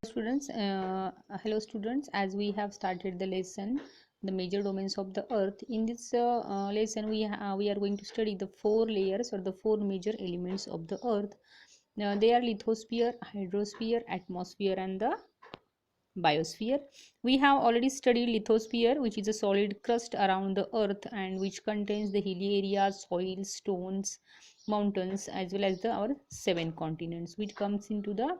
Students, hello students. As we have started the lesson, the major domains of the earth, in this lesson we are going to study the four layers or the four major elements of the earth. They are lithosphere, hydrosphere, atmosphere and the biosphere. We have already studied lithosphere, which is a solid crust around the earth and which contains the hilly areas, soil, stones, mountains, as well as our seven continents, which comes into the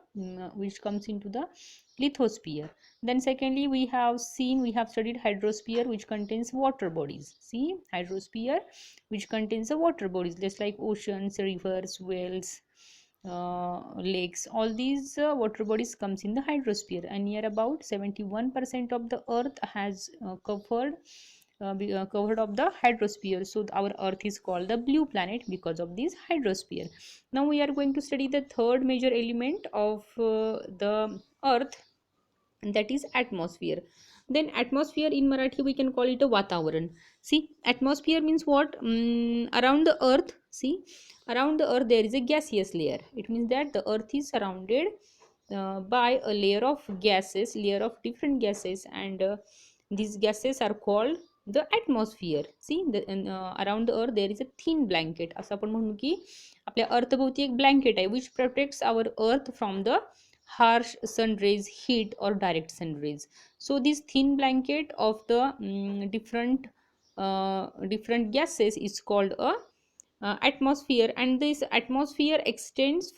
lithosphere. Then secondly, we have studied hydrosphere, which contains water bodies. See, hydrosphere, which contains the water bodies just like oceans, rivers, wells, lakes. All these water bodies comes in the hydrosphere, and near about 71% of the earth has covered of the hydrosphere. So our earth is called the blue planet because of this hydrosphere. Now we are going to study the third major element of the earth, that is atmosphere. Then atmosphere in Marathi we can call it a vatavaran. See, atmosphere means what? Around the earth, see, around the earth there is a gaseous layer. It means that the earth is surrounded by a layer of gases, layer of different gases, and these gases are called the atmosphere. See, around the earth there is a thin blanket. असं आपण म्हणू की आपल्या अर्थभोवती एक blanket आहे which protects our earth from the harsh sun rays, heat or direct sun rays. So this thin blanket of the different gases is called a atmosphere, and this atmosphere extends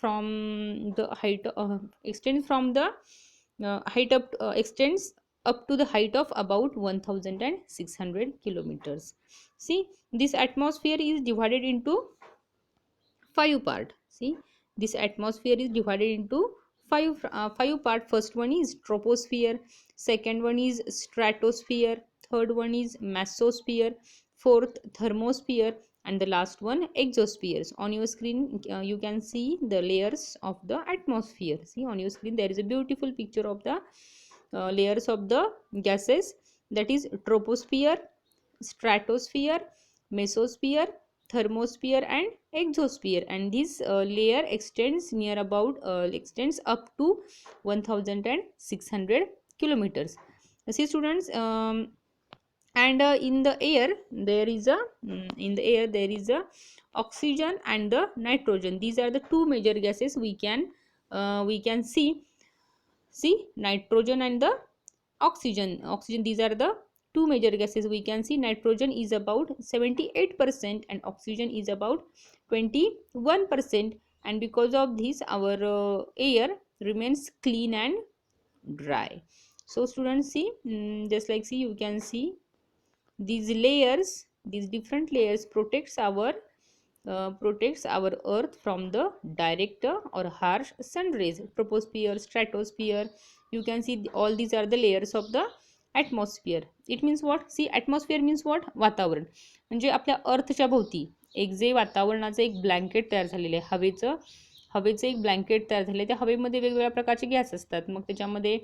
up to the height of about 1600 kilometers. See, this atmosphere is divided into five part. See, this atmosphere is divided into five part. First one is troposphere, second one is stratosphere, third one is mesosphere, fourth thermosphere, and the last one exospheres. On your screen you can see the layers of the atmosphere. See, on your screen there is a beautiful picture of the layers of the gases, that is troposphere, stratosphere, mesosphere, thermosphere and exosphere, and this layer extends up to 1600 kilometers. See students, and in the air there is a oxygen and the nitrogen. These are the two major gases we can see nitrogen and the oxygen. These are the two major gases we can see. Nitrogen is about 78% and oxygen is about 21%, and because of this our air remains clean and dry. So students, see, see, you can see these different layers protects our earth from the direct or harsh sun rays. Troposphere, stratosphere, you can see all these are the layers of the atmosphere. It means what? See, atmosphere means what? वातावरण. म्हणजे आपल्या अर्थच्या भोवती एक जे वातावरणाचं एक blanket तयार झालेलं आहे, हवेचं एक ब्लँकेट तयार झाले. त्या हवेमध्ये वेगवेगळ्या प्रकारचे गॅस असतात. मग त्याच्यामध्ये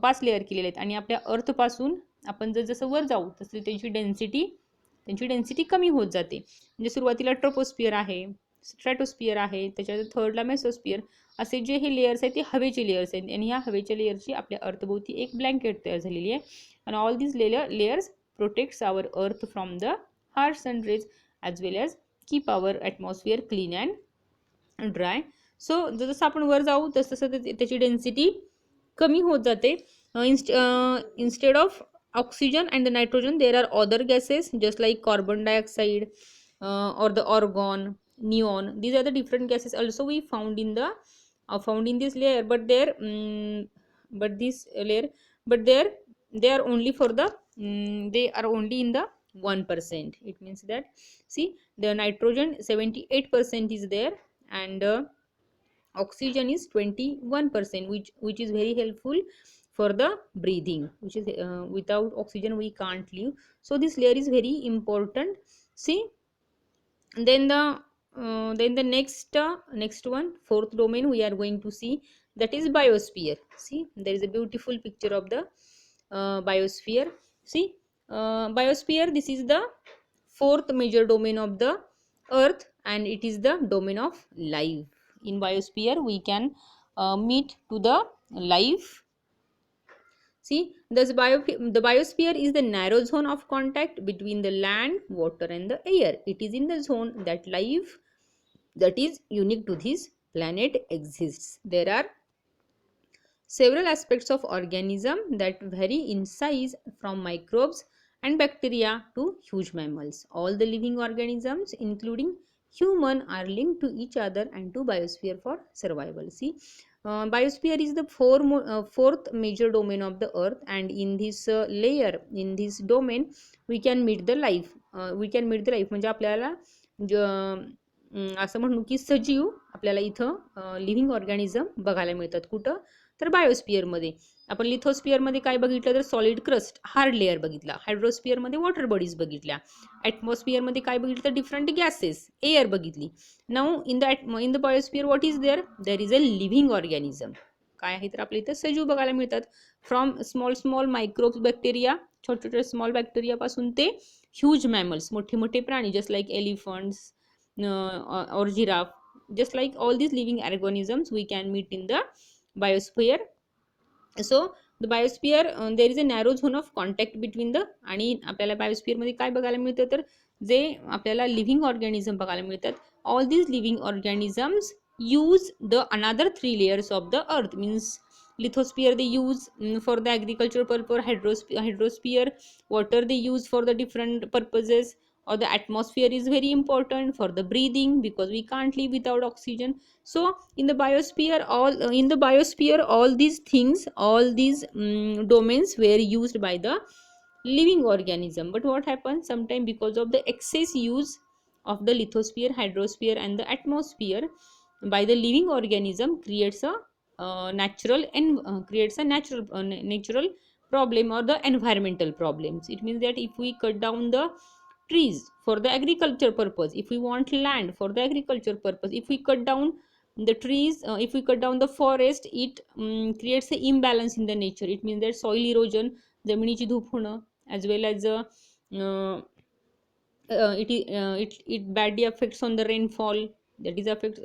5 लेअर केलेले आहेत, आणि आपल्या अर्थपासून आपण जसं वर जाऊ तसं त्यांची डेन्सिटी कमी होत जाते. म्हणजे सुरुवातीला ट्रोपोस्फियर आहे, स्ट्रॅटोस्फियर आहे, त्याच्यात थर्डला मेसोस्फियर, असे जे हे लेयर्स आहेत ते हवेचे लेयर्स आहेत, आणि ह्या हवेच्या लेयरची आपल्या अर्थभोवती एक ब्लँकेट तयार झालेली आहे. आणि all these layers protects our earth from the harsh sun rays as well as keep our atmosphere clean and dry. So जसं आपण वर जाऊ तसं त्याची डेन्सिटी कमी होत जाते. Instead of oxygen and the nitrogen there are other gases just like carbon dioxide or the argon, neon. These are the different gases also we found in this layer, but they are only for the they are only in the 1%. It means that, see, the nitrogen 78% is there, and oxygen is 21%, which is very helpful for the breathing, which is without oxygen we can't live. So this layer is very important. See, then the next one, fourth domain we are going to see, that is biosphere. See, there is a beautiful picture of the biosphere. See, biosphere, this is the fourth major domain of the earth, and it is the domain of life. In biosphere we can meet to the life. See, the biosphere is the narrow zone of contact between the land, water, and the air. It is in the zone that life that is unique to this planet exists. There are several aspects of organism that vary in size, from microbes and bacteria to huge mammals. All the living organisms, including human, are linked to each other and to biosphere for survival. See, biosphere is the fourth major domain of the earth, and in this layer, in this domain, we can meet the life. म्हणजे आपल्याला असं म्हणू की सजीव आपल्याला इथं living organism बघायला मिळतात. कुठं? तर बायोस्पियरमध्ये. आपण लिथोस्पियरमध्ये काय बघितलं तर सॉलिड क्रस्ट, हार्ड लेअर बघितला. हायड्रोस्पियरमध्ये वॉटर बॉडीज बघितल्या. ॲटमॉस्फियरमध्ये काय बघितलं तर डिफरंट गॅसेस, एअर बघितली. Now in the biosphere what is there is a living organism. काय आहे तर आपल्या इथं सजीव बघायला मिळतात. फ्रॉम स्मॉल मायक्रोब्स, बॅक्टेरिया, छोटे छोटे स्मॉल बॅक्टेरियापासून ते ह्यूज मॅमल्स, मोठे मोठे प्राणी, just like elephants or giraffe. Just like all these living organisms we can meet in the biosphere. So the biosphere, there is a narrow zone of contact between the, आणि आपल्याला biosphere मध्ये काय बघायला मिळतं तर जे आपल्याला लिव्हिंग ऑर्गॅनिझम बघायला मिळतात. All these living organisms use the another 3 layers of the earth. Means lithosphere they use for the agricultural purpose, hydrosphere water they use for the different purposes, or the atmosphere is very important for the breathing because we can't live without oxygen. So in the biosphere all these things, all these domains were used by the living organism. But what happens sometimes, because of the excess use of the lithosphere, hydrosphere and the atmosphere by the living organism, creates a natural problem or the environmental problems. It means that if we cut down the trees for the agriculture purpose, if we want land for the agriculture purpose, if we cut down the trees, if we cut down the forest, it creates an imbalance in the nature. It means that soil erosion, जमिनीची धूप होणं, as well as it badly affects on the rainfall. That is affect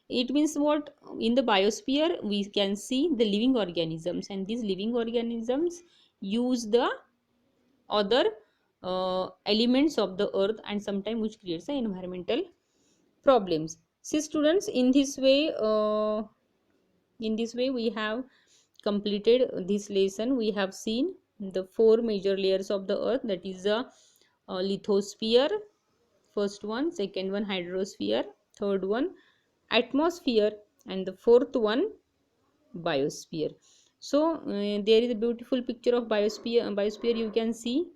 it means what, in the biosphere we can see the living organisms, and these living organisms use the other elements of the earth, and sometimes which creates the environmental problems. See students, in this way we have completed this lesson. We have seen the 4 major layers of the earth, that is the lithosphere, first one, second one hydrosphere, third one atmosphere, and the fourth one biosphere. So there is a beautiful picture of biosphere you can see.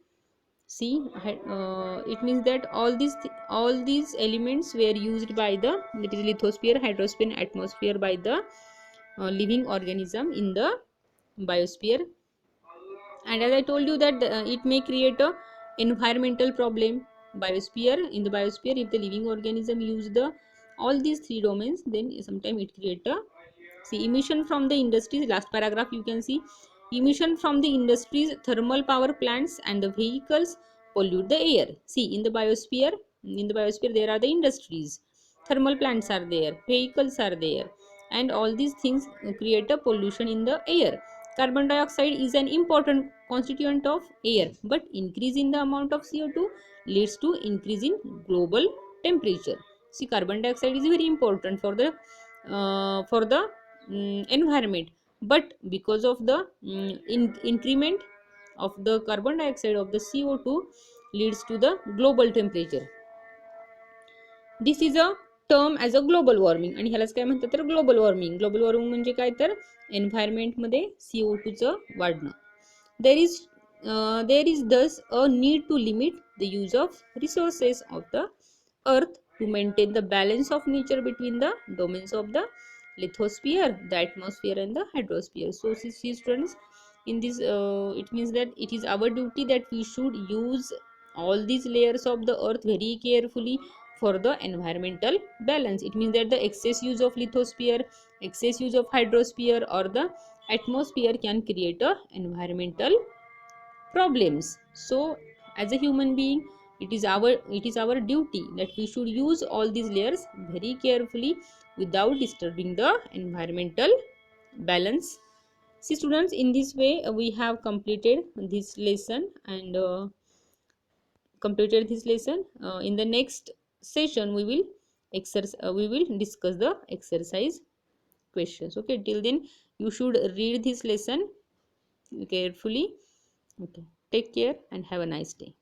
It means that all these elements were used by the, that is lithosphere, hydrosphere and atmosphere, by the living organism in the biosphere. And as I told you that it may create a environmental problem. In the biosphere, if the living organism use the all these 3 domains, then sometimes it create a, see, emission from the industries, last paragraph you can see, emission from the industries, thermal power plants and the vehicles pollute the air. See, in the biosphere there are the industries, thermal plants are there, vehicles are there, and all these things create a pollution in the air. Carbon dioxide is an important constituent of air, but increase in the amount of CO2 leads to increase in global temperature. See, carbon dioxide is very important for the environment, but because of the increment of the carbon dioxide of the CO2 leads to the global temperature. This is a term as a global warming, आणि ह्यालाच काय म्हणतात तर global warming. Global warming म्हणजे काय तर एन्व्हायरमेंटमध्ये CO2 चं वाढणं. there is thus a need to limit the use of resources of the earth to maintain the balance of nature between the domains of the lithosphere, the atmosphere and the hydrosphere. So see students, in this it means that it is our duty that we should use all these layers of the earth very carefully for the environmental balance. It means that the excess use of lithosphere, excess use of hydrosphere or the atmosphere can create a environmental problems. So as a human being, it is our duty that we should use all these layers very carefully without disturbing the environmental balance See students, in this way we have completed this lesson and in the next session we will discuss the exercise questions. Okay, till then you should read this lesson carefully. Okay, take care and have a nice day.